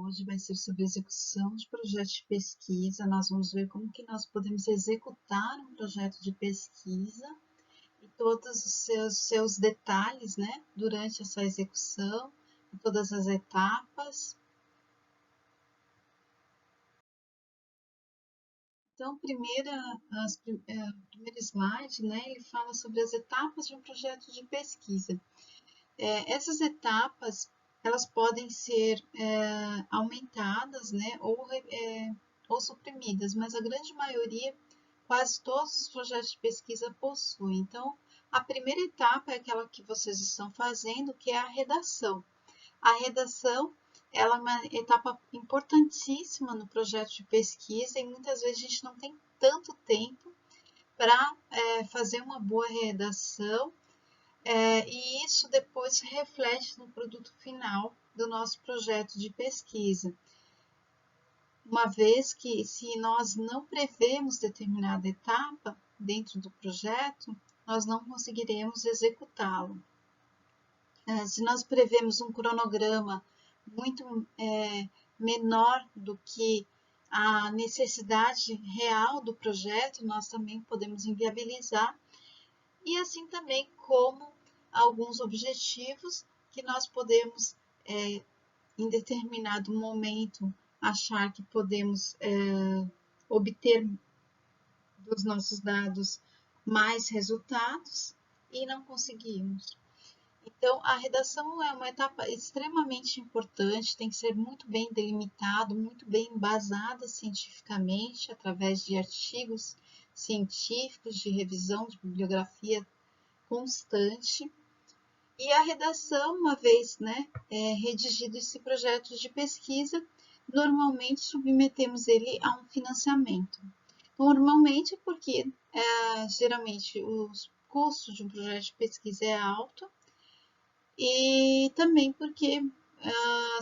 hoje vai ser sobre execução de projetos de pesquisa. Nós vamos ver como que nós podemos executar um projeto de pesquisa e todos os seus detalhes, né, durante essa execução, em todas as etapas. Então, o primeiro slide, né, ele fala sobre as etapas de um projeto de pesquisa. Essas etapas, elas podem ser aumentadas, né, ou suprimidas, mas a grande maioria, quase todos os projetos de pesquisa possuem. Então, a primeira etapa é aquela que vocês estão fazendo, que é a redação. A redação, ela é uma etapa importantíssima no projeto de pesquisa e muitas vezes a gente não tem tanto tempo para fazer uma boa redação e isso depois se reflete no produto final do nosso projeto de pesquisa. Uma vez que, se nós não prevemos determinada etapa dentro do projeto, nós não conseguiremos executá-lo. Se nós prevemos um cronograma muito menor do que a necessidade real do projeto, nós também podemos inviabilizar, e assim também como alguns objetivos que nós podemos, em determinado momento, achar que podemos obter dos nossos dados mais resultados e não conseguimos. Então, a redação é uma etapa extremamente importante, tem que ser muito bem delimitado, muito bem embasada cientificamente, através de artigos científicos, de revisão de bibliografia constante. E a redação, uma vez redigido esse projeto de pesquisa, normalmente submetemos ele a um financiamento. Normalmente porque geralmente o custo de um projeto de pesquisa é alto, e também porque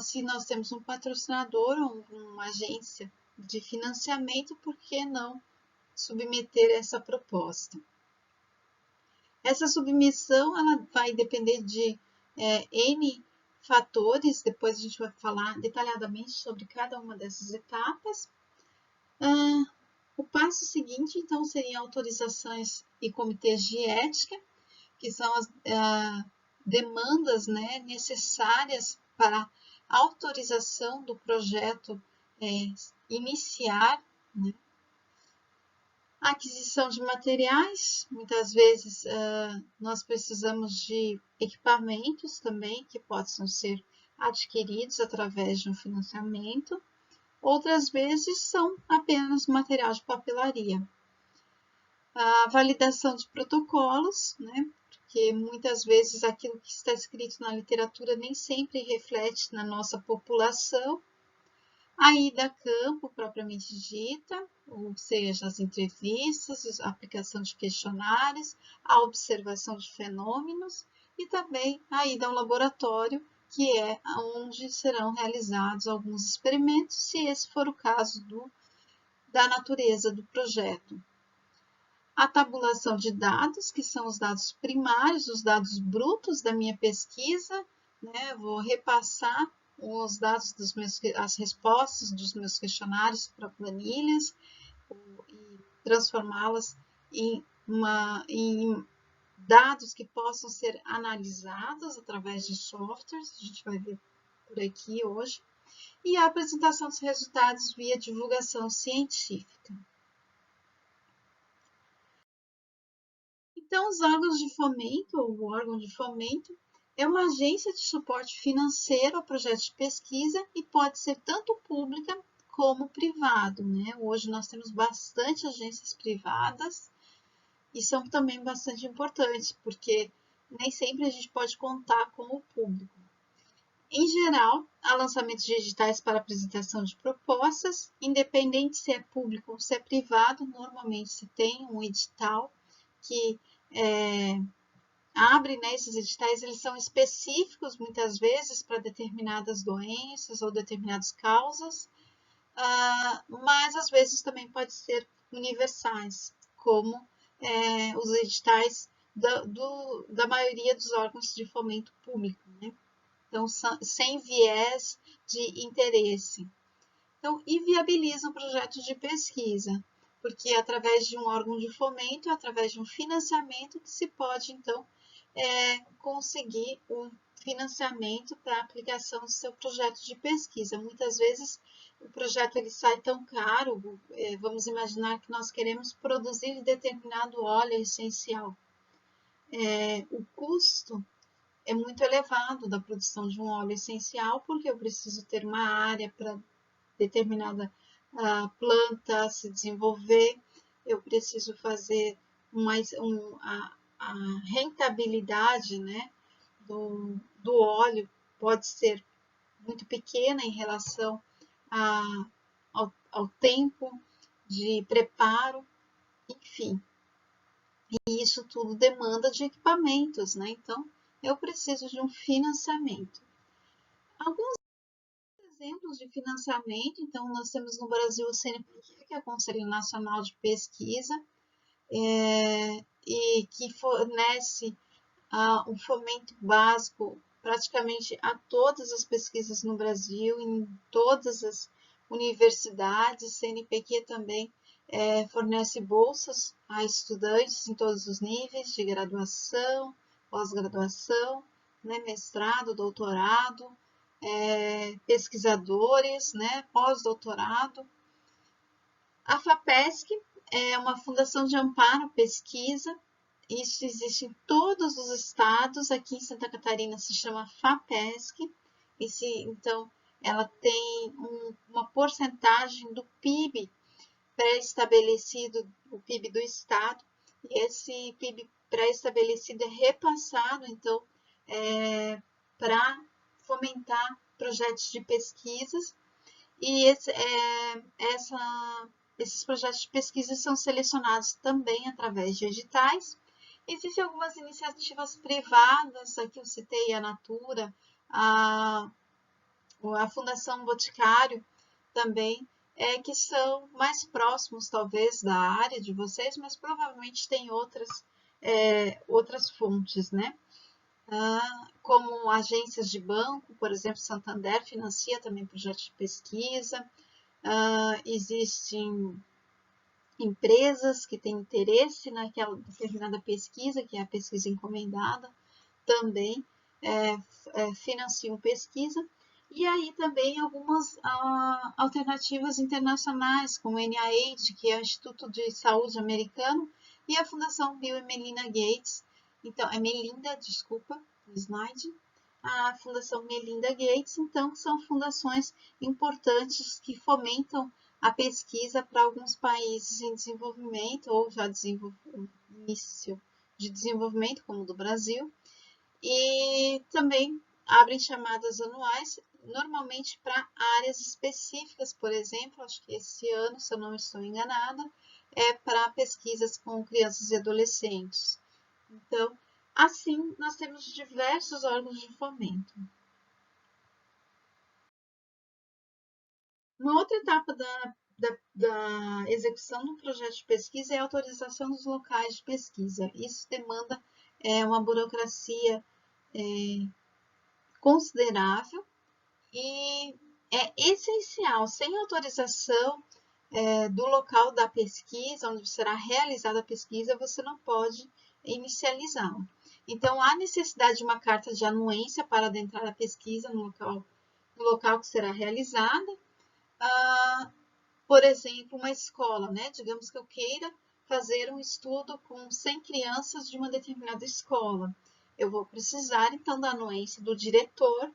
se nós temos um patrocinador ou uma agência de financiamento, por que não submeter essa proposta? Essa submissão ela vai depender de N fatores, depois a gente vai falar detalhadamente sobre cada uma dessas etapas. O passo seguinte, então, seria autorizações e comitês de ética, que são as demandas necessárias para a autorização do projeto iniciar, né? A aquisição de materiais, muitas vezes nós precisamos de equipamentos também que possam ser adquiridos através de um financiamento, outras vezes são apenas material de papelaria. A validação de protocolos, né? Porque muitas vezes aquilo que está escrito na literatura nem sempre reflete na nossa população. A ida a campo, propriamente dita, ou seja, as entrevistas, a aplicação de questionários, a observação de fenômenos e também a ida ao laboratório, que é onde serão realizados alguns experimentos, se esse for o caso da natureza do projeto. A tabulação de dados, que são os dados primários, os dados brutos da minha pesquisa, né? Vou repassar os dados as respostas dos meus questionários para planilhas e transformá-las em dados que possam ser analisados através de softwares, a gente vai ver por aqui hoje, e a apresentação dos resultados via divulgação científica. Então, os órgãos de fomento, ou o órgão de fomento, é uma agência de suporte financeiro a projetos de pesquisa e pode ser tanto pública como privado, né? Hoje nós temos bastante agências privadas e são também bastante importantes, porque nem sempre a gente pode contar com o público. Em geral, há lançamentos digitais para apresentação de propostas, independente se é público ou se é privado, normalmente se tem um edital que abre, né, esses editais, eles são específicos muitas vezes para determinadas doenças ou determinadas causas, mas às vezes também pode ser universais, como os editais da maioria dos órgãos de fomento público, né? Então, sem viés de interesse. Então, e viabiliza o projeto de pesquisa, porque é através de um órgão de fomento, através de um financiamento, que se pode, então, conseguir o financiamento para a aplicação do seu projeto de pesquisa. Muitas vezes o projeto ele sai tão caro, vamos imaginar que nós queremos produzir determinado óleo essencial. O custo é muito elevado da produção de um óleo essencial, porque eu preciso ter uma área para determinada planta se desenvolver, eu preciso fazer a rentabilidade, né, do óleo pode ser muito pequena em relação ao tempo de preparo, enfim. E isso tudo demanda de equipamentos, né? Então, eu preciso de um financiamento. Alguns exemplos de financiamento, então, nós temos no Brasil o CNPq, que é o Conselho Nacional de Pesquisa, e que fornece um fomento básico praticamente a todas as pesquisas no Brasil, em todas as universidades. CNPq também fornece bolsas a estudantes em todos os níveis de graduação, pós-graduação, né, mestrado, doutorado, pesquisadores, né, pós-doutorado. A FAPESC é uma fundação de amparo à pesquisa. Isso existe em todos os estados. Aqui em Santa Catarina se chama FAPESC. Então, ela tem uma porcentagem do PIB pré-estabelecido, o PIB do estado. E esse PIB pré-estabelecido é repassado, então, para fomentar projetos de pesquisas. E esses projetos de pesquisa são selecionados também através de editais. Existem algumas iniciativas privadas, aqui eu citei a Natura, a Fundação Boticário também, que são mais próximos, talvez, da área de vocês, mas provavelmente tem outras fontes, né? Como agências de banco, por exemplo, Santander financia também projetos de pesquisa. Existem empresas que têm interesse naquela determinada pesquisa, que é a pesquisa encomendada, também financiam pesquisa. E aí também algumas alternativas internacionais, como o NIH, que é o Instituto de Saúde Americano, e a Fundação Bill e Melinda Gates. Então, desculpa, o slide. A Fundação Melinda Gates, então, são fundações importantes que fomentam a pesquisa para alguns países em desenvolvimento ou já início de desenvolvimento, como o do Brasil, e também abrem chamadas anuais, normalmente para áreas específicas. Por exemplo, acho que esse ano, se eu não estou enganada, é para pesquisas com crianças e adolescentes. Então, assim, nós temos diversos órgãos de fomento. Uma outra etapa da execução do projeto de pesquisa é a autorização dos locais de pesquisa. Isso demanda uma burocracia considerável e é essencial. Sem autorização do local da pesquisa, onde será realizada a pesquisa, você não pode inicializá-la. Então, há necessidade de uma carta de anuência para adentrar a pesquisa no local que será realizada. Por exemplo, uma escola, né? Digamos que eu queira fazer um estudo com 100 crianças de uma determinada escola. Eu vou precisar, então, da anuência do diretor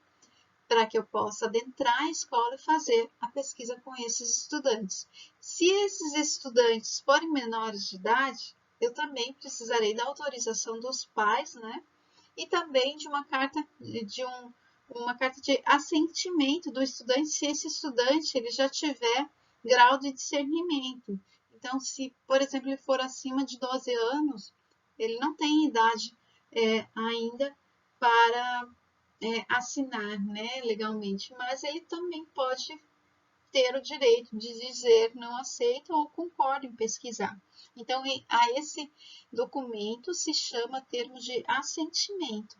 para que eu possa adentrar a escola e fazer a pesquisa com esses estudantes. Se esses estudantes forem menores de idade, eu também precisarei da autorização dos pais, né? E também de uma carta de assentimento do estudante, se esse estudante ele já tiver grau de discernimento. Então, se, por exemplo, ele for acima de 12 anos, ele não tem idade ainda para assinar, né, legalmente, mas ele também pode ter o direito de dizer não aceito ou concordo em pesquisar. Então, a esse documento se chama termo de assentimento.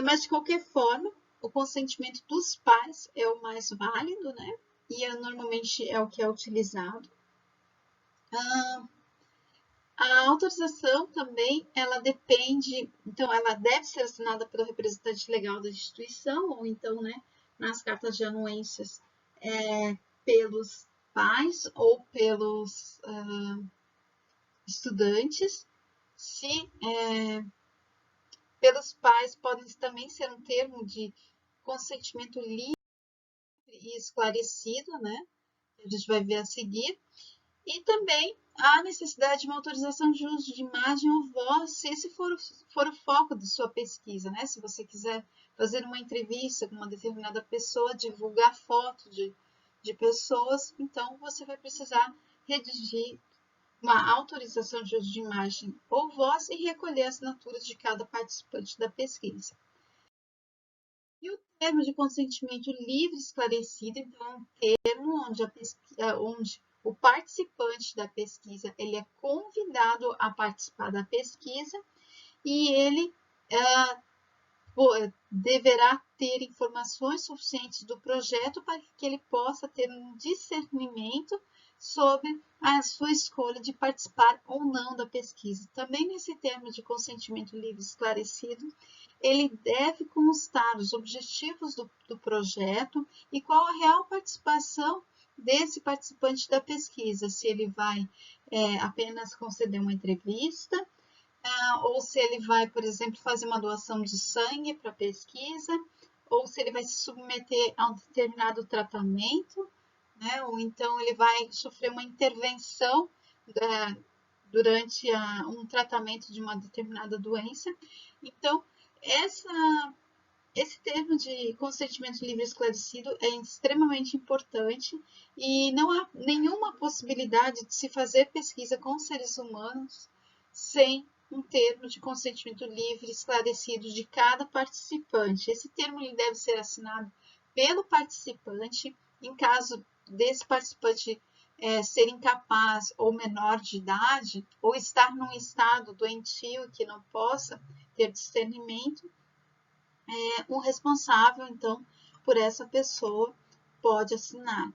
Mas, de qualquer forma, o consentimento dos pais é o mais válido, né? E normalmente é o que é utilizado. A autorização também, ela depende, então ela deve ser assinada pelo representante legal da instituição, ou então, né, nas cartas de anuências, pelos pais ou pelos estudantes. Se pelos pais, podem também ser um termo de consentimento livre e esclarecido, né? A gente vai ver a seguir. E também a necessidade de uma autorização de uso de imagem ou voz, se esse for o foco de sua pesquisa, né? Se você quiser fazer uma entrevista com uma determinada pessoa, divulgar foto de pessoas, então você vai precisar redigir uma autorização de uso de imagem ou voz e recolher assinaturas de cada participante da pesquisa. E o termo de consentimento livre esclarecido, então, é um termo onde o participante da pesquisa ele é convidado a participar da pesquisa e ele deverá ter informações suficientes do projeto para que ele possa ter um discernimento sobre a sua escolha de participar ou não da pesquisa. Também nesse termo de consentimento livre esclarecido, ele deve constar os objetivos do projeto e qual a real participação desse participante da pesquisa, se ele vai apenas conceder uma entrevista, ou se ele vai, por exemplo, fazer uma doação de sangue para pesquisa, ou se ele vai se submeter a um determinado tratamento, né? Ou então ele vai sofrer uma intervenção durante um tratamento de uma determinada doença. Então, esse termo de consentimento livre esclarecido é extremamente importante e não há nenhuma possibilidade de se fazer pesquisa com seres humanos sem um termo de consentimento livre esclarecido de cada participante. Esse termo ele deve ser assinado pelo participante. Em caso desse participante ser incapaz ou menor de idade, ou estar num estado doentio que não possa ter discernimento, o responsável, então, por essa pessoa pode assinar.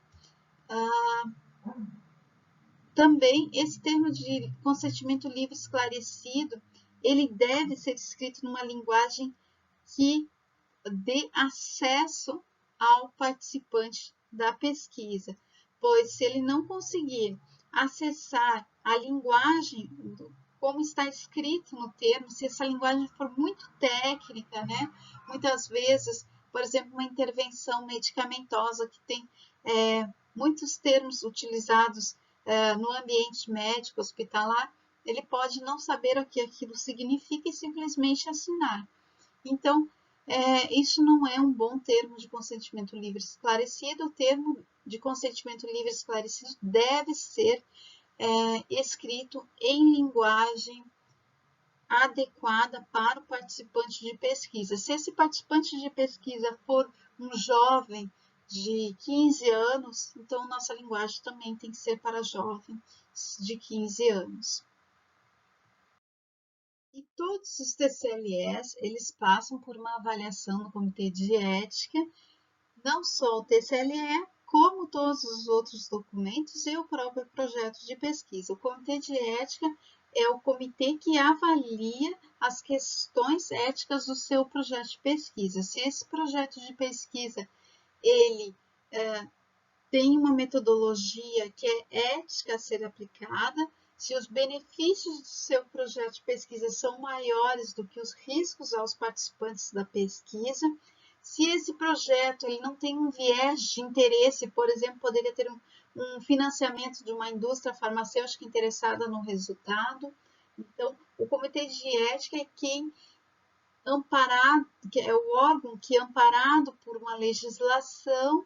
Também, esse termo de consentimento livre esclarecido, ele deve ser escrito numa linguagem que dê acesso ao participante da pesquisa, pois se ele não conseguir acessar a linguagem, como está escrito no termo, se essa linguagem for muito técnica, né? Muitas vezes, por exemplo, uma intervenção medicamentosa que tem muitos termos utilizados no ambiente médico, hospitalar, ele pode não saber o que aquilo significa e simplesmente assinar. Então, isso não é um bom termo de consentimento livre esclarecido. O termo de consentimento livre esclarecido deve ser escrito em linguagem adequada para o participante de pesquisa. Se esse participante de pesquisa for um jovem de 15 anos, então nossa linguagem também tem que ser para jovens de 15 anos. E todos os TCLEs, eles passam por uma avaliação no Comitê de Ética, não só o TCLE, como todos os outros documentos e o próprio projeto de pesquisa. O Comitê de Ética é o comitê que avalia as questões éticas do seu projeto de pesquisa. Se esse projeto de pesquisa ele tem uma metodologia que é ética a ser aplicada, se os benefícios do seu projeto de pesquisa são maiores do que os riscos aos participantes da pesquisa, se esse projeto ele não tem um viés de interesse, por exemplo, poderia ter um financiamento de uma indústria farmacêutica interessada no resultado. Então, o Comitê de Ética é quem amparado, que é o órgão que, amparado por uma legislação,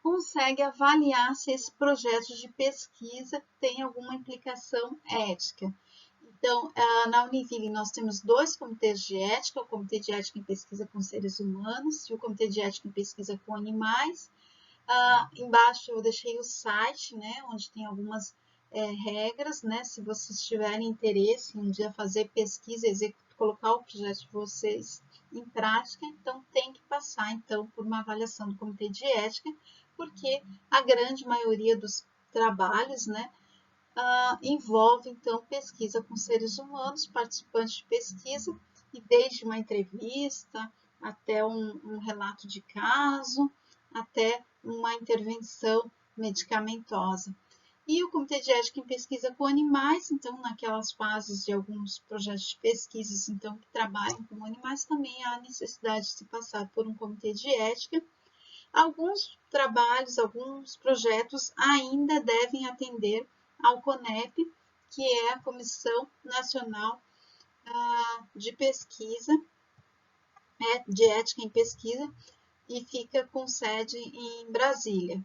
consegue avaliar se esse projeto de pesquisa tem alguma implicação ética. Então, na Univille, nós temos 2 comitês de ética, o Comitê de Ética em Pesquisa com Seres Humanos e o Comitê de Ética em Pesquisa com Animais. Embaixo eu deixei o site, né, onde tem algumas regras, né, se vocês tiverem interesse em um dia fazer pesquisa, colocar o projeto de vocês em prática, então tem que passar então por uma avaliação do comitê de ética, porque a grande maioria dos trabalhos, né, envolve então pesquisa com seres humanos, participantes de pesquisa, e desde uma entrevista até um relato de caso, até uma intervenção medicamentosa. E o Comitê de Ética em Pesquisa com Animais, então, naquelas fases de alguns projetos de pesquisas, então, que trabalham com animais, também há necessidade de se passar por um Comitê de Ética. Alguns trabalhos, alguns projetos ainda devem atender ao CONEP, que é a Comissão Nacional de Pesquisa, de Ética em Pesquisa, e fica com sede em Brasília.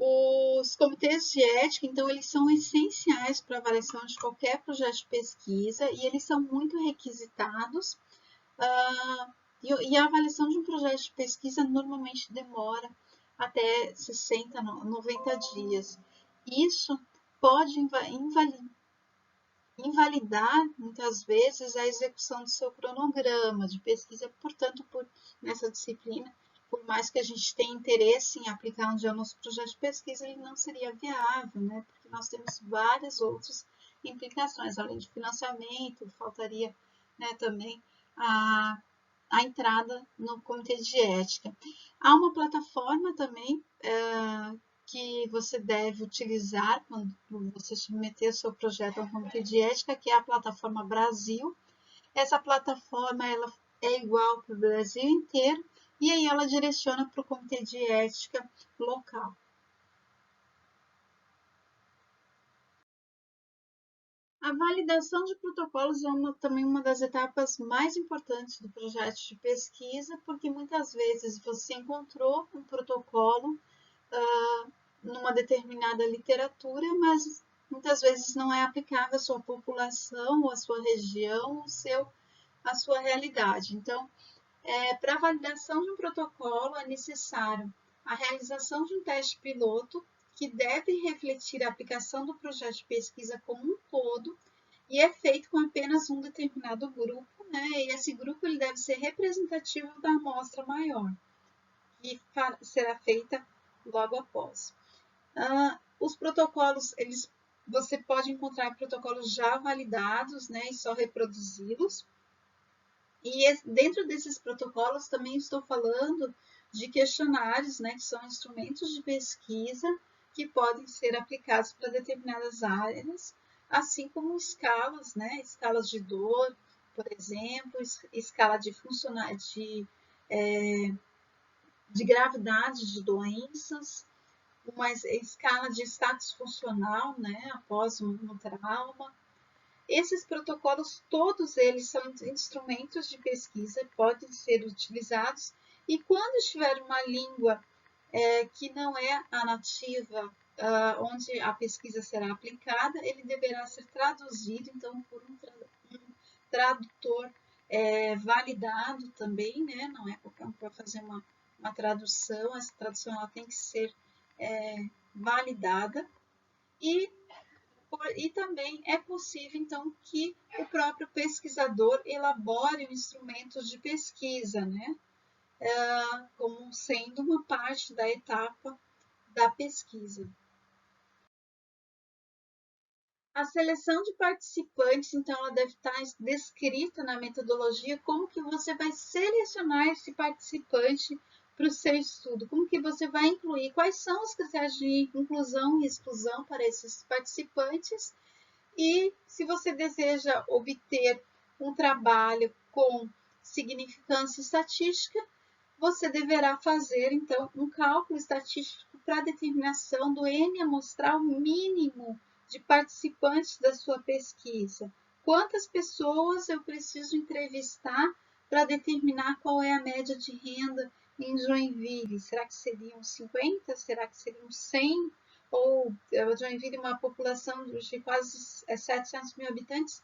Os comitês de ética, então, eles são essenciais para a avaliação de qualquer projeto de pesquisa e eles são muito requisitados. E a avaliação de um projeto de pesquisa normalmente demora até 60, 90 dias. Isso pode invalidar, muitas vezes, a execução do seu cronograma de pesquisa. Portanto, nessa disciplina, por mais que a gente tenha interesse em aplicar um dia o nosso projeto de pesquisa, ele não seria viável, né? Porque nós temos várias outras implicações, além de financiamento, faltaria, né, também a entrada no comitê de ética. Há uma plataforma também que você deve utilizar quando você submeter o seu projeto a um comitê de ética, que é a plataforma Brasil. Essa plataforma ela é igual para o Brasil inteiro e aí ela direciona para o comitê de ética local. A validação de protocolos é também uma das etapas mais importantes do projeto de pesquisa, porque muitas vezes você encontrou um protocolo numa determinada literatura, mas muitas vezes não é aplicável à sua população, à sua região, à sua realidade. Então, para a validação de um protocolo é necessário a realização de um teste piloto que deve refletir a aplicação do projeto de pesquisa como um todo e é feito com apenas um determinado grupo, né? E esse grupo ele deve ser representativo da amostra maior, que será feita logo após. Os protocolos, você pode encontrar protocolos já validados, né? E só reproduzi-los. E dentro desses protocolos também estou falando de questionários, né, que são instrumentos de pesquisa que podem ser aplicados para determinadas áreas, assim como escalas, né, escalas de dor, por exemplo, escala de de gravidade de doenças, uma escala de status funcional, né, após um trauma. Esses protocolos, todos eles são instrumentos de pesquisa, podem ser utilizados, e quando estiver uma língua que não é a nativa, onde a pesquisa será aplicada, ele deverá ser traduzido, então, por um tradutor validado também, né? Não é qualquer um que vai fazer uma tradução, essa tradução ela tem que ser validada, e também é possível, então, que o próprio pesquisador elabore instrumentos de pesquisa, né? Como sendo uma parte da etapa da pesquisa. A seleção de participantes, então, ela deve estar descrita na metodologia como que você vai selecionar esse participante para o seu estudo, como que você vai incluir, quais são os critérios de inclusão e exclusão para esses participantes. E se você deseja obter um trabalho com significância estatística, você deverá fazer, então, um cálculo estatístico para a determinação do N amostral mínimo de participantes da sua pesquisa. Quantas pessoas eu preciso entrevistar para determinar qual é a média de renda em Joinville? Será que seriam 50? Será que seriam 100? Ou Joinville é uma população de quase 700 mil habitantes?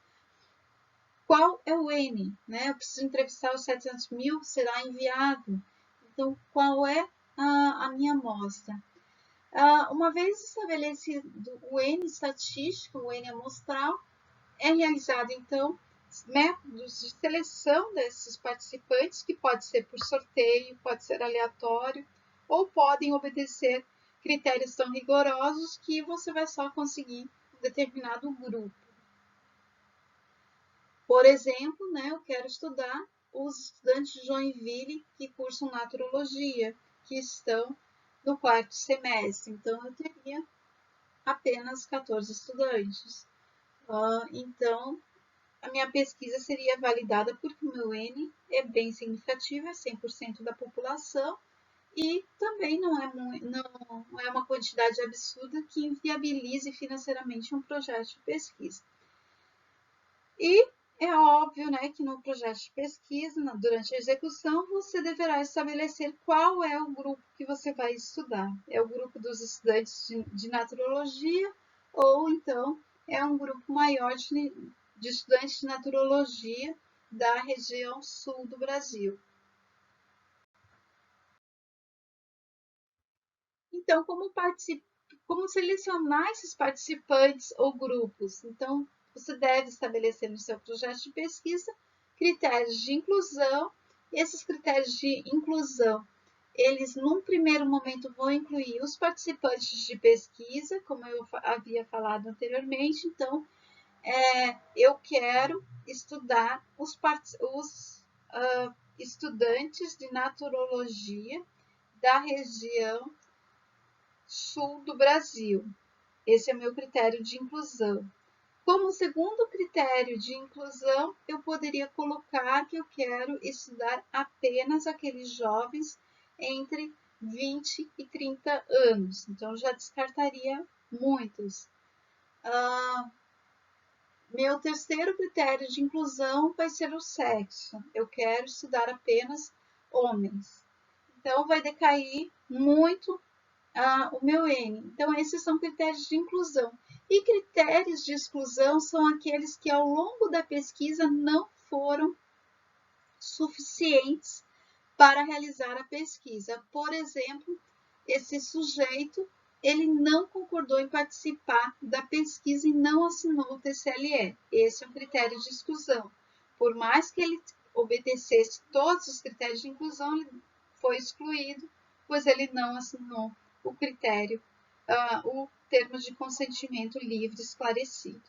Qual é o N? Né? Eu preciso entrevistar os 700 mil, será enviado. Então, qual é a minha amostra? Uma vez estabelecido o N estatístico, o N amostral, é realizado, então, métodos de seleção desses participantes, que pode ser por sorteio, pode ser aleatório, ou podem obedecer critérios tão rigorosos que você vai só conseguir um determinado grupo. Por exemplo, né, eu quero estudar os estudantes de Joinville que cursam naturologia, que estão no 4º semestre. Então, eu teria apenas 14 estudantes. Então, a minha pesquisa seria validada porque o meu N é bem significativo, é 100% da população, e também não é uma quantidade absurda que inviabilize financeiramente um projeto de pesquisa. E é óbvio, né, que no projeto de pesquisa, durante a execução, você deverá estabelecer qual é o grupo que você vai estudar. É o grupo dos estudantes de naturologia ou então é um grupo maior de estudantes de naturologia da região sul do Brasil. Então, como selecionar esses participantes ou grupos? Então, você deve estabelecer no seu projeto de pesquisa critérios de inclusão. Esses critérios de inclusão, eles, num primeiro momento, vão incluir os participantes de pesquisa, como eu havia falado anteriormente. Então, eu quero estudar os estudantes de naturologia da região sul do Brasil. Esse é meu critério de inclusão. Como segundo critério de inclusão, eu poderia colocar que eu quero estudar apenas aqueles jovens entre 20 e 30 anos. Então, já descartaria muitos. Meu terceiro critério de inclusão vai ser o sexo. Eu quero estudar apenas homens. Então, vai decair muito o meu N. Então, esses são critérios de inclusão. E critérios de exclusão são aqueles que, ao longo da pesquisa, não foram suficientes para realizar a pesquisa. Por exemplo, esse sujeito, ele não concordou em participar da pesquisa e não assinou o TCLE. Esse é um critério de exclusão. Por mais que ele obedecesse todos os critérios de inclusão, ele foi excluído, pois ele não assinou o critério, o termo de consentimento livre esclarecido.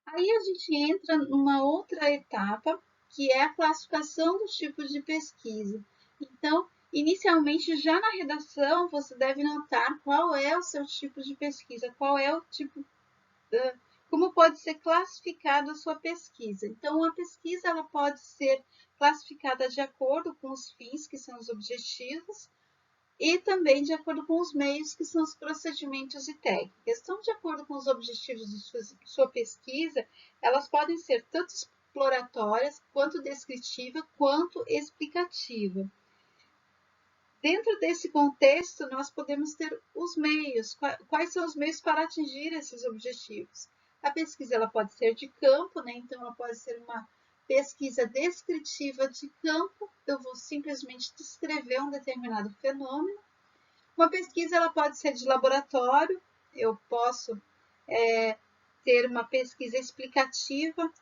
Aí a gente entra numa outra etapa, que é a classificação dos tipos de pesquisa. Então, inicialmente, já na redação, você deve notar qual é o seu tipo de pesquisa, qual é o tipo, como pode ser classificada a sua pesquisa. Então, a pesquisa ela pode ser classificada de acordo com os fins, que são os objetivos, e também de acordo com os meios, que são os procedimentos e técnicas. Então, de acordo com os objetivos de sua pesquisa, elas podem ser tanto exploratórias, quanto descritiva, quanto explicativa. Dentro desse contexto, nós podemos ter os meios. Quais são os meios para atingir esses objetivos? A pesquisa ela pode ser de campo, né? Então ela pode ser uma pesquisa descritiva de campo. Eu vou simplesmente descrever um determinado fenômeno. Uma pesquisa ela pode ser de laboratório. Eu posso ter uma pesquisa explicativa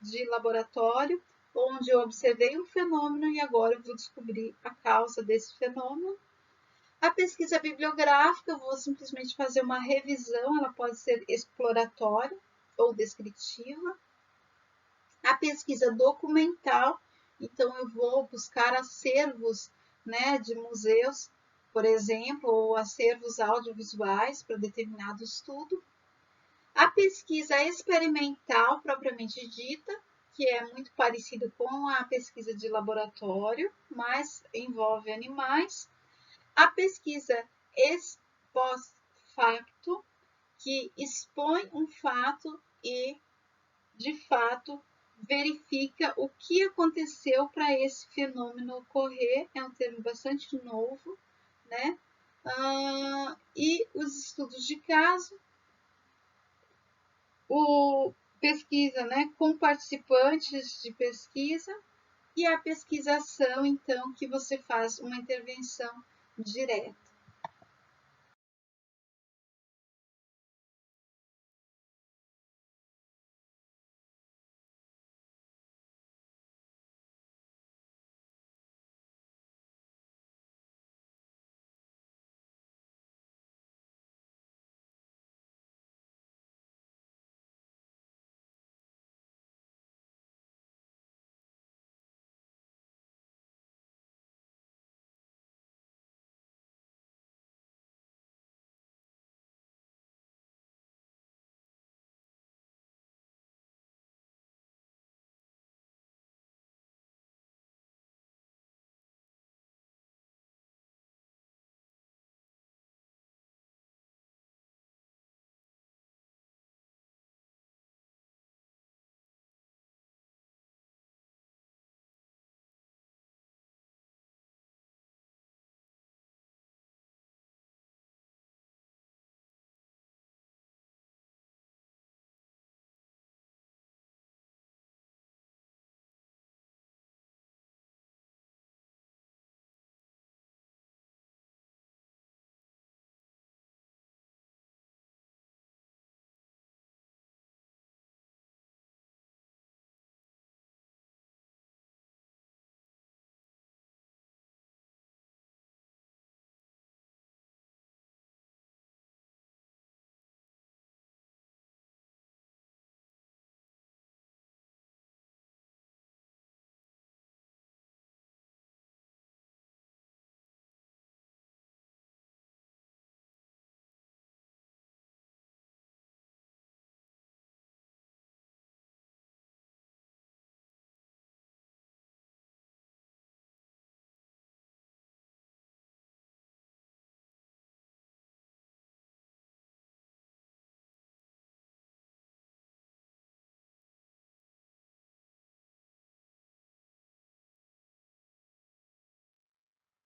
de laboratório, onde eu observei um fenômeno e agora eu vou descobrir a causa desse fenômeno. A pesquisa bibliográfica, eu vou simplesmente fazer uma revisão, ela pode ser exploratória ou descritiva. A pesquisa documental, então eu vou buscar acervos, né, de museus, por exemplo, ou acervos audiovisuais para determinado estudo. A pesquisa experimental, propriamente dita, que é muito parecida com a pesquisa de laboratório, mas envolve animais. A pesquisa ex post facto, que expõe um fato e, de fato, verifica o que aconteceu para esse fenômeno ocorrer. É um termo bastante novo, né? E os estudos de caso, pesquisa, né, com participantes de pesquisa, e a pesquisação, então, que você faz uma intervenção direta.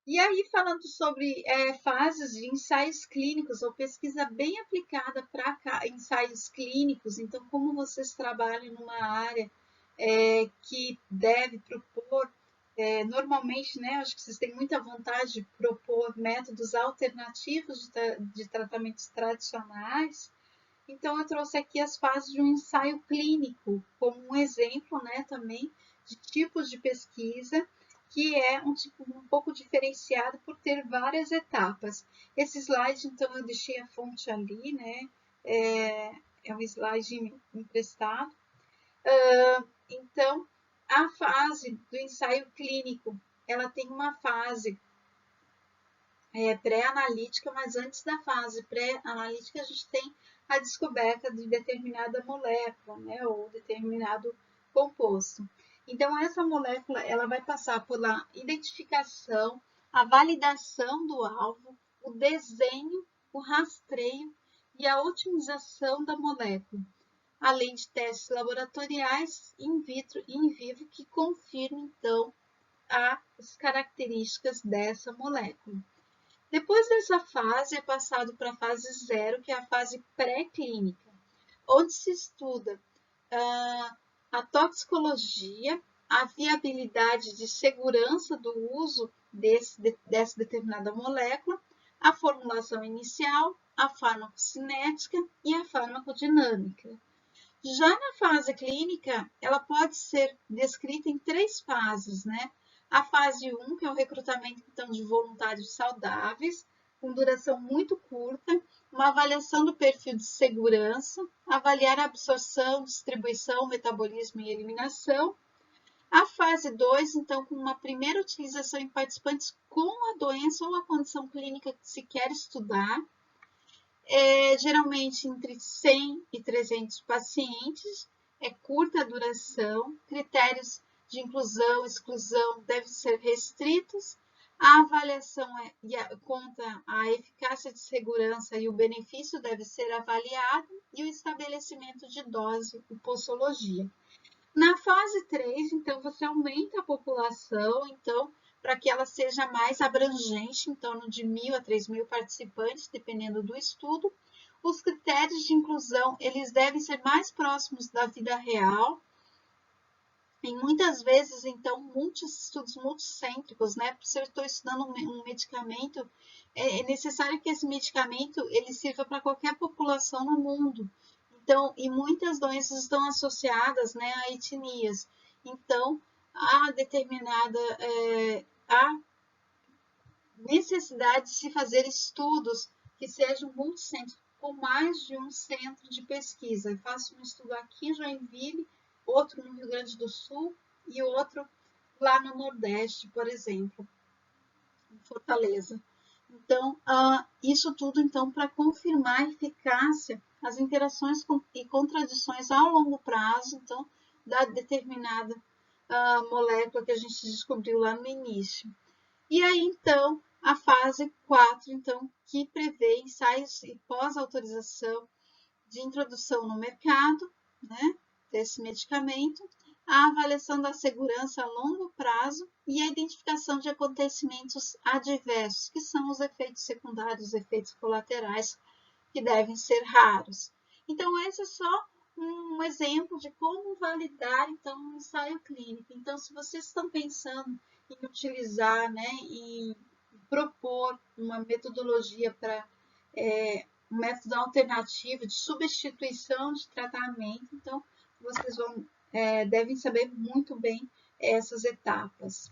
E aí, falando sobre fases de ensaios clínicos ou pesquisa bem aplicada para ensaios clínicos, então, como vocês trabalham numa área que deve propor, normalmente, né, acho que vocês têm muita vontade de propor métodos alternativos de tratamentos tradicionais, então eu trouxe aqui as fases de um ensaio clínico, como um exemplo, né, também de tipos de pesquisa, que é um tipo um pouco diferenciado por ter várias etapas. Esse slide, então, eu deixei a fonte ali, né, é um slide emprestado. Então, a fase do ensaio clínico, ela tem uma fase pré-analítica, mas antes da fase pré-analítica, a gente tem a descoberta de determinada molécula, né, ou determinado composto. Então, essa molécula ela vai passar pela identificação, a validação do alvo, o desenho, o rastreio e a otimização da molécula, além de testes laboratoriais in vitro e in vivo que confirmam, então, as características dessa molécula. Depois dessa fase, é passado para a fase 0, que é a fase pré-clínica, onde se estuda a toxicologia, a viabilidade de segurança do uso dessa determinada molécula, a formulação inicial, a farmacocinética e a farmacodinâmica. Já na fase clínica, ela pode ser descrita em 3 fases, né? A fase 1, que é o recrutamento então, de voluntários saudáveis, com duração muito curta, uma avaliação do perfil de segurança, avaliar a absorção, distribuição, metabolismo e eliminação. A fase 2, então, com uma primeira utilização em participantes com a doença ou a condição clínica que se quer estudar, geralmente entre 100 e 300 pacientes, é curta a duração, critérios de inclusão e exclusão devem ser restritos, a avaliação contra a eficácia de segurança e o benefício deve ser avaliado e o estabelecimento de dose e posologia. Na fase 3, então, você aumenta a população, então, para que ela seja mais abrangente, em torno de 1.000 a 3.000 participantes, dependendo do estudo. Os critérios de inclusão, eles devem ser mais próximos da vida real, e muitas vezes, então, estudos multicêntricos, né? Se eu estou estudando um medicamento, é necessário que esse medicamento ele sirva para qualquer população no mundo. Então, e muitas doenças estão associadas, né, a etnias. Então, há determinada há necessidade de se fazer estudos que sejam multicêntricos, com mais de um centro de pesquisa. Eu faço um estudo aqui em Joinville, outro no Rio Grande do Sul e outro lá no Nordeste, por exemplo, em Fortaleza. Então, isso tudo então para confirmar a eficácia, as interações e contradições ao longo prazo, então, da determinada molécula que a gente descobriu lá no início. E aí, então, a fase 4, então, que prevê ensaios e pós-autorização de introdução no mercado, né, desse medicamento, a avaliação da segurança a longo prazo e a identificação de acontecimentos adversos, que são os efeitos secundários, os efeitos colaterais, que devem ser raros. Então, esse é só um exemplo de como validar, então, um ensaio clínico. Então, se vocês estão pensando em utilizar, né, e propor uma metodologia para um método alternativo de substituição de tratamento, então vocês devem saber muito bem essas etapas.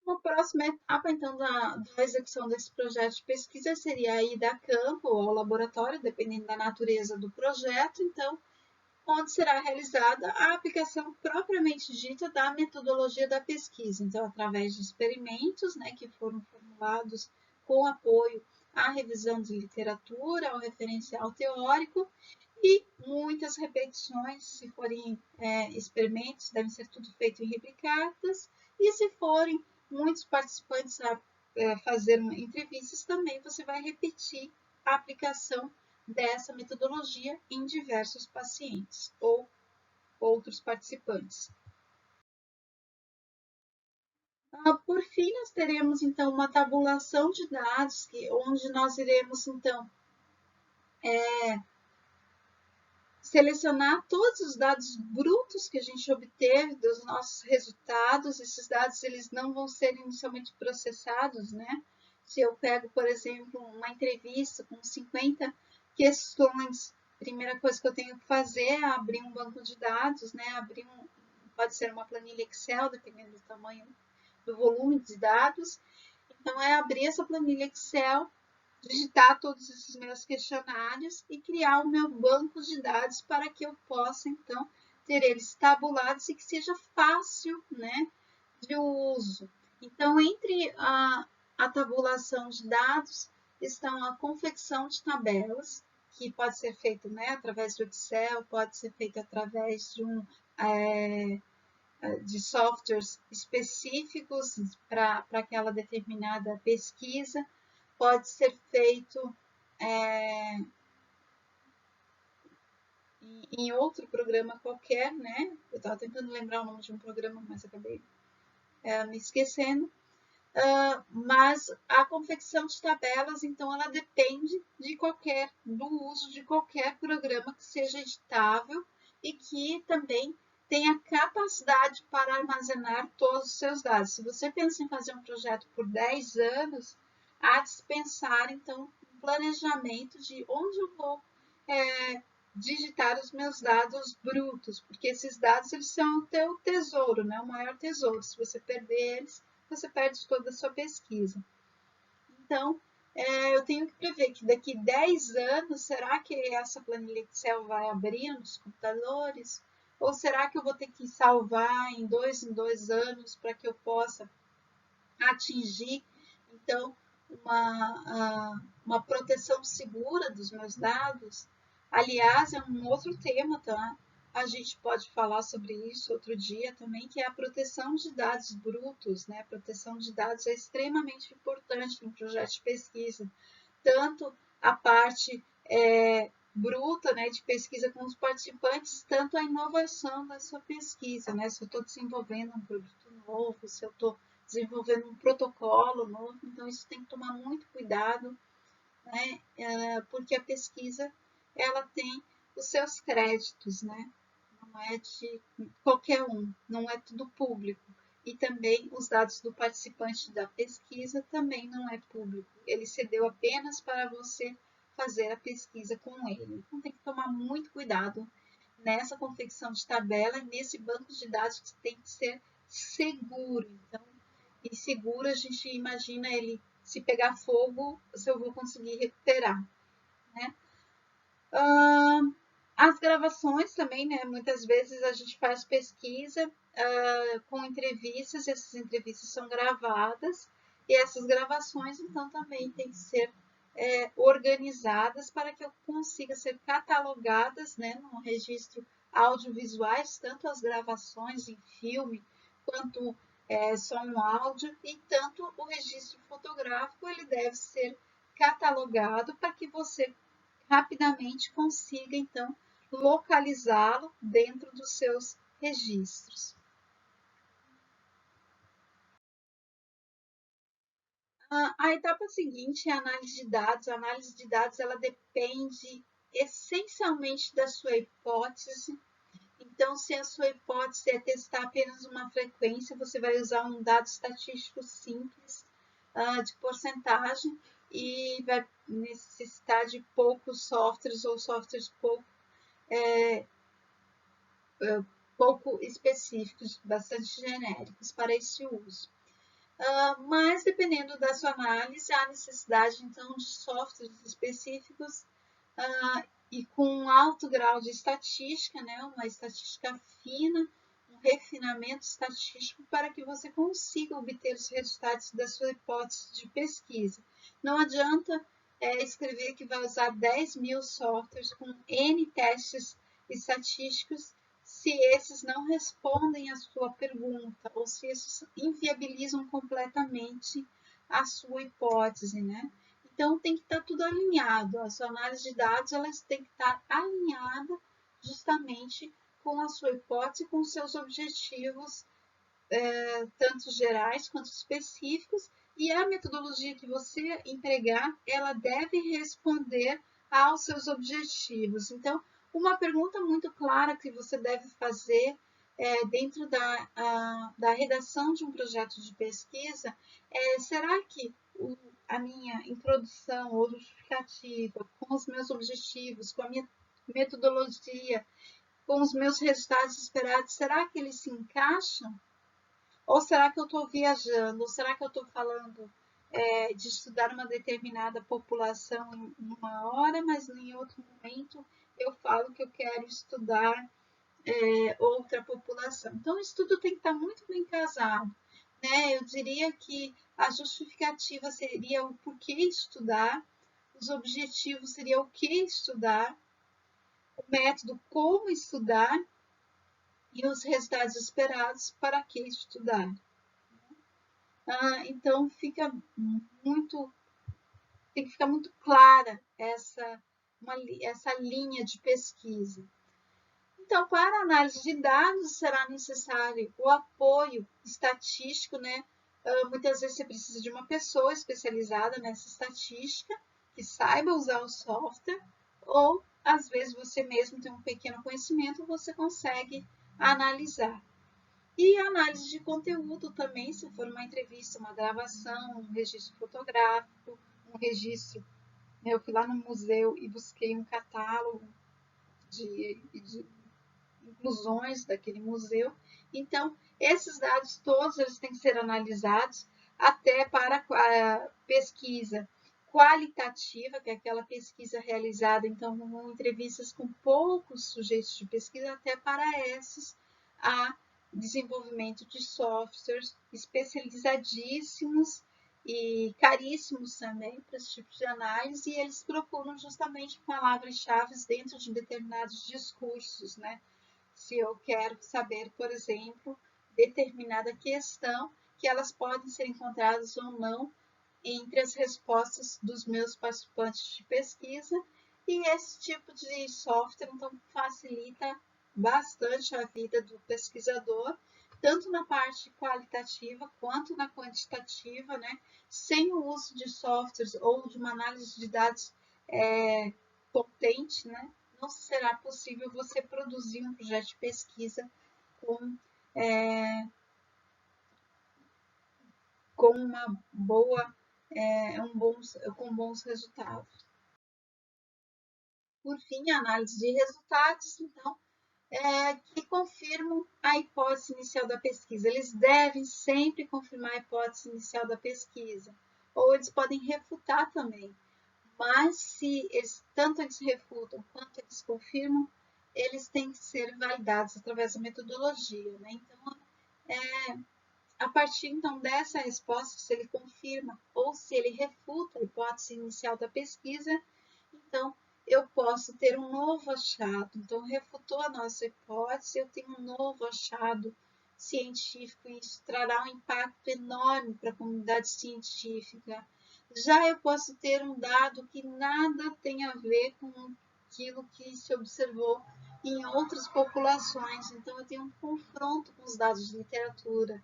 A próxima etapa, então, da execução desse projeto de pesquisa seria a ida a campo ou ao laboratório, dependendo da natureza do projeto, então, onde será realizada a aplicação propriamente dita da metodologia da pesquisa, então, através de experimentos, né, que foram formulados com apoio à revisão de literatura, ao referencial teórico, e muitas repetições, se forem experimentos, devem ser tudo feito em replicadas, e se forem muitos participantes a fazer entrevistas, também você vai repetir a aplicação dessa metodologia em diversos pacientes ou outros participantes. Por fim, nós teremos então uma tabulação de dados, onde nós iremos então selecionar todos os dados brutos que a gente obteve dos nossos resultados. Esses dados eles não vão ser inicialmente processados, né? Se eu pego, por exemplo, uma entrevista com 50 questões, a primeira coisa que eu tenho que fazer é abrir um banco de dados, né? Pode ser uma planilha Excel, dependendo do tamanho, do volume de dados. Então, é abrir essa planilha Excel, digitar todos esses meus questionários e criar o meu banco de dados para que eu possa, então, ter eles tabulados e que seja fácil, né, de uso. Então, entre a tabulação de dados estão a confecção de tabelas, que pode ser feito, né, através do Excel, pode ser feito através de softwares específicos para aquela determinada pesquisa, pode ser feito em outro programa qualquer, né? Eu estava tentando lembrar o nome de um programa, mas acabei me esquecendo. Mas a confecção de tabelas, então, ela depende do uso de qualquer programa que seja editável e que também tenha capacidade para armazenar todos os seus dados. Se você pensa em fazer um projeto por 10 anos, há de se pensar, então, um planejamento de onde eu vou digitar os meus dados brutos, porque esses dados eles são o teu tesouro, né? O maior tesouro. Se você perder eles, você perde toda a sua pesquisa. Então, eu tenho que prever que daqui 10 anos, será que essa planilha Excel vai abrir nos computadores? Ou será que eu vou ter que salvar em 2 anos para que eu possa atingir, então, uma proteção segura dos meus dados? Aliás, é um outro tema, tá? A gente pode falar sobre isso outro dia também, que é a proteção de dados brutos, né? A proteção de dados é extremamente importante no projeto de pesquisa, tanto a parte bruta, né, de pesquisa com os participantes, tanto a inovação da sua pesquisa, né? Se eu estou desenvolvendo um produto novo, se eu estou desenvolvendo um protocolo novo, então isso tem que tomar muito cuidado, né? Porque a pesquisa ela tem os seus créditos, né? Não é de qualquer um, não é tudo público. E também os dados do participante da pesquisa também não é público. Ele cedeu apenas para você fazer a pesquisa com ele. Então tem que tomar muito cuidado nessa confecção de tabela e nesse banco de dados que tem que ser seguro. Então, e seguro a gente imagina ele se pegar fogo, se eu vou conseguir recuperar, né? As gravações também, né? Muitas vezes a gente faz pesquisa com entrevistas, essas entrevistas são gravadas e essas gravações, então, também têm que ser organizadas para que eu consiga ser catalogadas, né, no registro audiovisuais, tanto as gravações em filme quanto som áudio e tanto o registro fotográfico, ele deve ser catalogado para que você rapidamente consiga, então, localizá-lo dentro dos seus registros. A etapa seguinte é a análise de dados. A análise de dados ela depende essencialmente da sua hipótese. Então, se a sua hipótese é testar apenas uma frequência, você vai usar um dado estatístico simples de porcentagem e vai necessitar de poucos softwares ou softwares pouco específicos, bastante genéricos para esse uso. Mas, dependendo da sua análise, há necessidade, então, de softwares específicos e com um alto grau de estatística, né, uma estatística fina, um refinamento estatístico para que você consiga obter os resultados da sua hipótese de pesquisa. Não adianta escrever que vai usar 10.000 softwares com N testes estatísticos se esses não respondem à sua pergunta ou se esses inviabilizam completamente a sua hipótese, né? Então, tem que estar tudo alinhado. A sua análise de dados ela tem que estar alinhada justamente com a sua hipótese, com os seus objetivos tanto gerais quanto específicos, e a metodologia que você empregar, ela deve responder aos seus objetivos. Então, uma pergunta muito clara que você deve fazer dentro da redação de um projeto de pesquisa será que a minha introdução ou justificativa, com os meus objetivos, com a minha metodologia, com os meus resultados esperados, será que eles se encaixam? Ou será que eu estou viajando? Ou será que eu estou falando de estudar uma determinada população em uma hora, mas em outro momento eu falo que eu quero estudar outra população? Então, o estudo tem que estar muito bem casado. Né? Eu diria que a justificativa seria o porquê estudar, os objetivos seria o que estudar, o método como estudar e os resultados esperados para que estudar. Então, tem que ficar muito clara essa linha de pesquisa. Então, para a análise de dados, será necessário o apoio estatístico, né? Muitas vezes você precisa de uma pessoa especializada nessa estatística, que saiba usar o software, ou às vezes você mesmo tem um pequeno conhecimento, você consegue analisar. E análise de conteúdo também, se for uma entrevista, uma gravação, um registro fotográfico, um registro. Eu fui lá no museu e busquei um catálogo de inclusões daquele museu. Então, esses dados todos eles têm que ser analisados até para a pesquisa qualitativa, que é aquela pesquisa realizada, então, com entrevistas com poucos sujeitos de pesquisa, até para esses a desenvolvimento de softwares especializadíssimos e caríssimos também para esse tipo de análise, e eles procuram justamente palavras-chave dentro de determinados discursos, né? Se eu quero saber, por exemplo, determinada questão, que elas podem ser encontradas ou não entre as respostas dos meus participantes de pesquisa, e esse tipo de software então facilita bastante a vida do pesquisador, tanto na parte qualitativa quanto na quantitativa, né? Sem o uso de softwares ou de uma análise de dados potente, né? Não será possível você produzir um projeto de pesquisa com, com uma boa, com bons resultados. Por fim, a análise de resultados, então, que confirmam a hipótese inicial da pesquisa. Eles devem sempre confirmar a hipótese inicial da pesquisa, ou eles podem refutar também. Mas se tanto eles refutam quanto eles confirmam, eles têm que ser validados através da metodologia. Né? Então, a partir então dessa resposta, se ele confirma ou se ele refuta a hipótese inicial da pesquisa, então eu posso ter um novo achado. Então, refutou a nossa hipótese, eu tenho um novo achado científico e isso trará um impacto enorme para a comunidade científica. Já eu posso ter um dado que nada tem a ver com aquilo que se observou em outras populações. Então, eu tenho um confronto com os dados de literatura.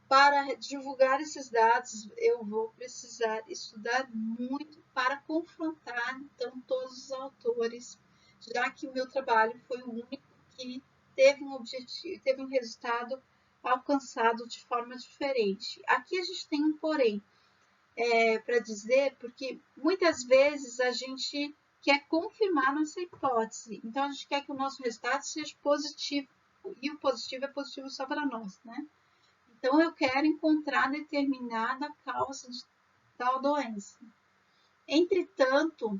Para divulgar esses dados, eu vou precisar estudar muito para confrontar, então, todos os autores, já que o meu trabalho foi o único que teve um objetivo, teve um resultado alcançado de forma diferente. Aqui a gente tem um porém para dizer, porque muitas vezes a gente quer confirmar nossa hipótese, então a gente quer que o nosso resultado seja positivo, e o positivo é positivo só para nós, né? Então, eu quero encontrar determinada causa de tal doença. Entretanto,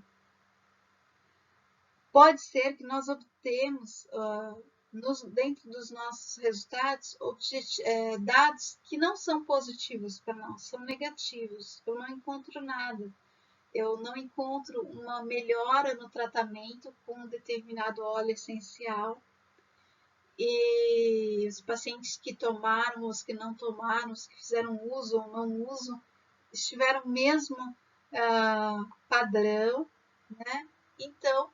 pode ser que nós obtemos, dentro dos nossos resultados, dados que não são positivos para nós, são negativos. Eu não encontro nada. Eu não encontro uma melhora no tratamento com um determinado óleo essencial. E os pacientes que tomaram, os que não tomaram, os que fizeram uso ou não uso, estiveram mesmo padrão, né? Então,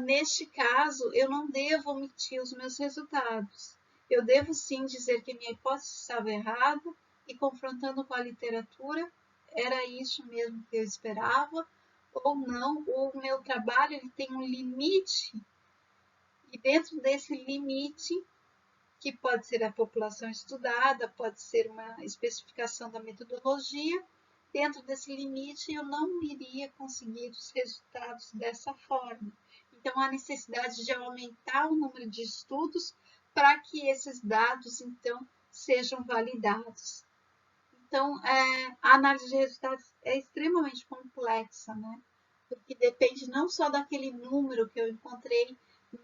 neste caso, eu não devo omitir os meus resultados. eu devo sim dizer que minha hipótese estava errada e confrontando com a literatura, era isso mesmo que eu esperava, ou não, o meu trabalho ele tem um limite, e dentro desse limite, que pode ser a população estudada, pode ser uma especificação da metodologia, dentro desse limite eu não iria conseguir os resultados dessa forma. Então, há necessidade de aumentar o número de estudos para que esses dados, então, sejam validados. Então, a análise de resultados é extremamente complexa, né? Porque depende não só daquele número que eu encontrei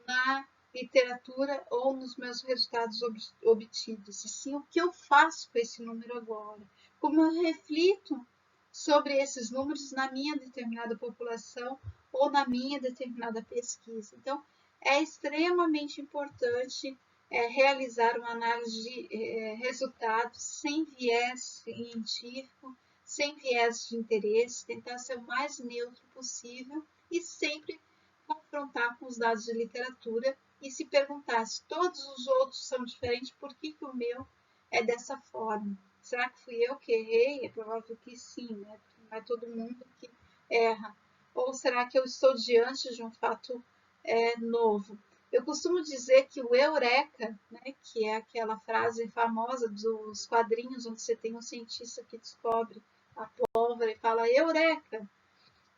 na literatura ou nos meus resultados obtidos, e sim o que eu faço com esse número agora, como eu reflito sobre esses números na minha determinada população ou na minha determinada pesquisa. Então, é extremamente importante realizar uma análise de resultados sem viés científico, sem viés de interesse, tentar ser o mais neutro possível e sempre confrontar com os dados de literatura e se perguntar se todos os outros são diferentes, por que o meu é dessa forma? Será que fui eu que errei? É provável que sim, né? Porque não é todo mundo que erra. Ou será que eu estou diante de um fato novo? Eu costumo dizer que o eureka, né, que é aquela frase famosa dos quadrinhos onde você tem um cientista que descobre a pólvora e fala eureka.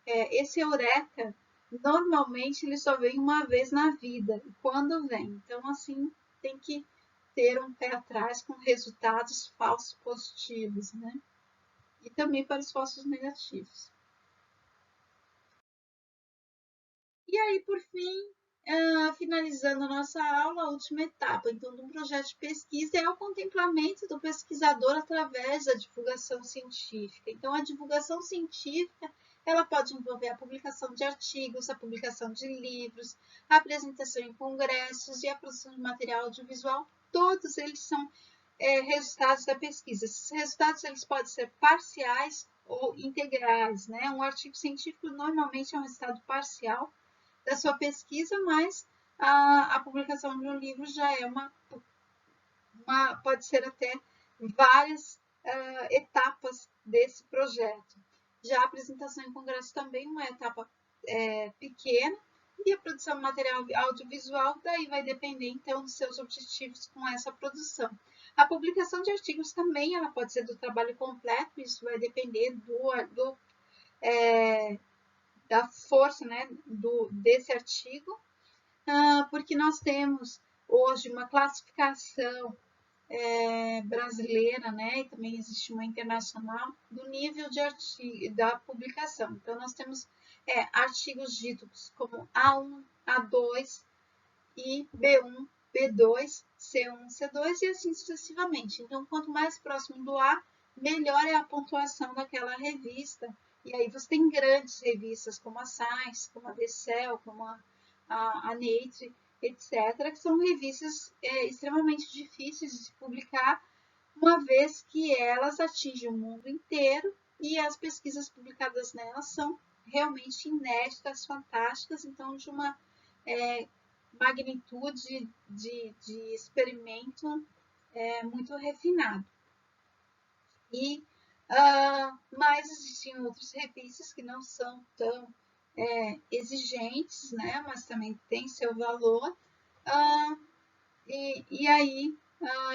Esse eureka, normalmente, ele só vem uma vez na vida, e quando vem. Então, assim, tem que ter um pé atrás com resultados falsos positivos, né? E também para os falsos negativos. E aí, por fim, finalizando a nossa aula, a última etapa, então, de um projeto de pesquisa é o contemplamento do pesquisador através da divulgação científica. Então, a divulgação científica, ela pode envolver a publicação de artigos, a publicação de livros, a apresentação em congressos e a produção de material audiovisual. Todos eles são resultados da pesquisa. Esses resultados eles podem ser parciais ou integrais, né? Um artigo científico normalmente é um resultado parcial da sua pesquisa, mas a publicação de um livro já é pode ser até várias etapas desse projeto. Já a apresentação em congresso também uma etapa pequena, e a produção de material audiovisual daí vai depender então dos seus objetivos com essa produção. A publicação de artigos também ela pode ser do trabalho completo, isso vai depender da força, né, desse artigo, porque nós temos hoje uma classificação brasileira, né, e também existe uma internacional, do nível de artigo, da publicação. Então, nós temos artigos ditos como A1, A2 e B1, B2, C1, C2 e assim sucessivamente. Então, quanto mais próximo do A, melhor é a pontuação daquela revista. E aí você tem grandes revistas como a Science, como a The Cell, como a Nature, etc., que são revistas extremamente difíceis de publicar, uma vez que elas atingem o mundo inteiro e as pesquisas publicadas nelas são realmente inéditas, fantásticas, então de uma magnitude de experimento muito refinado. Mas existem outras revistas que não são tão exigentes, né, mas também têm seu valor, e aí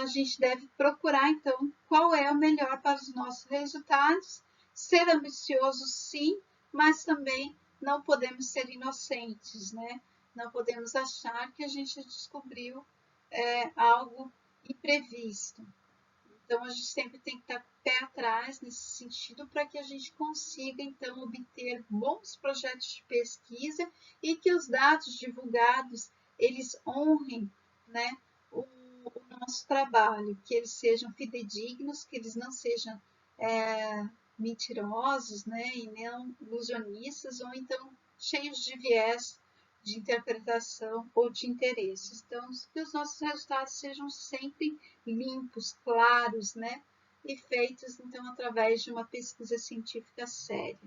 a gente deve procurar, então, qual é o melhor para os nossos resultados, ser ambicioso, sim, mas também não podemos ser inocentes, né? Não podemos achar que a gente descobriu algo imprevisto. Então, a gente sempre tem que estar com o pé atrás nesse sentido para que a gente consiga, então, obter bons projetos de pesquisa e que os dados divulgados, eles honrem, né, o nosso trabalho, que eles sejam fidedignos, que eles não sejam mentirosos, né, e não ilusionistas, ou então cheios de viés de interpretação ou de interesses. Então, que os nossos resultados sejam sempre limpos, claros, né, e feitos, então, através de uma pesquisa científica séria.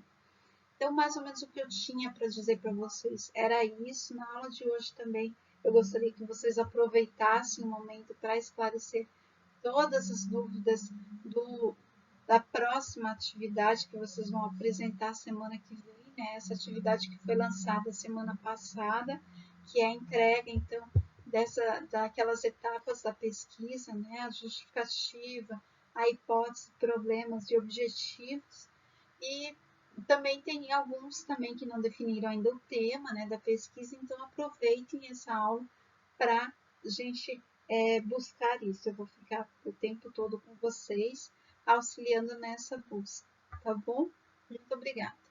Então, mais ou menos o que eu tinha para dizer para vocês era isso. Na aula de hoje também eu gostaria que vocês aproveitassem o momento para esclarecer todas as dúvidas da próxima atividade que vocês vão apresentar semana que vem, né? Essa atividade que foi lançada semana passada, que é a entrega, então, daquelas etapas da pesquisa, né? A justificativa, a hipótese, problemas e objetivos. E também tem alguns também que não definiram ainda o tema, né, da pesquisa, então aproveitem essa aula para a gente buscar isso. Eu vou ficar o tempo todo com vocês, auxiliando nessa busca, tá bom? Muito obrigada.